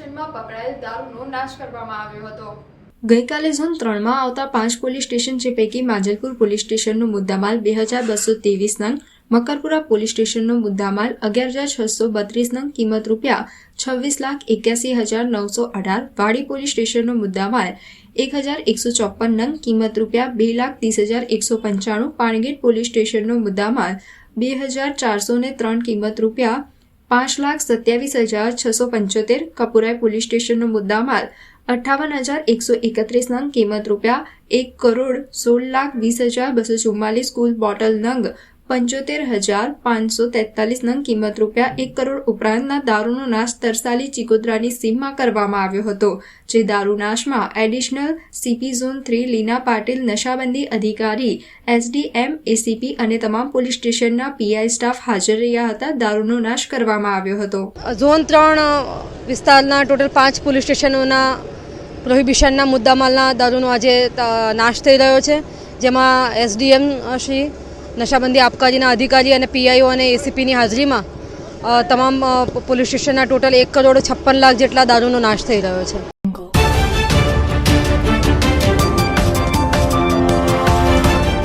સ્ટેશનમાં પકડાયેલ દારૂનો નાશ કરવામાં આવ્યો હતો। ગઈકાલે ઝોન 3 માં આવતા 5 પોલીસ સ્ટેશન જે પૈકી માંજલપુર પોલીસ સ્ટેશનનો મુદ્દામાલ 2223 નંગ, મકરપુરા પોલીસ સ્ટેશનનો મુદ્દામાલ 11632 નંગ કિંમત ₹26,81,918, વાડી પોલીસ સ્ટેશનનો મુદ્દામાલ 1154 નંગ કિંમત ₹2,30,195, પાણીગેટ પોલીસ સ્ટેશનનો મુદ્દામાલ 2403 કિંમત ₹5,27,675, કપુરાઈ પોલીસ સ્ટેશનનો મુદ્દામાલ 58,131 નંગ કિંમત ₹1,16,20,244, કુલ બોટલ નંગ 75,543 નંગ કિંમત ₹1 કરોડ ઉપરાંતના દારૂનો નાશ તરસાલી ચિકોદરાની સીમમાં કરવામાં આવ્યો હતો। જે દારૂ નાશમાં એડિશનલ સીપી ઝોન 3 લીના પાટીલ, નશાબંધી અધિકારી SDM, ACP અને તમામ પોલીસ સ્ટેશનના PI સ્ટાફ હાજર રહ્યા હતા। દારૂનો નાશ કરવામાં આવ્યો હતો। ઝોન 3 વિસ્તારના ટોટલ 5 પોલીસ સ્ટેશનોના પ્રોહિબિશનના મુદ્દામાલના દારૂનો આજે નાશ થઈ રહ્યો છે, જેમાં SDM શ્રી, નશાબંધી આબકારીના અધિકારી અને PIO અને ACPની હાજરીમાં તમામ પોલીસ સ્ટેશનના ટોટલ 1,56,00,000 જેટલા દારૂનો નાશ થઈ રહ્યો છે।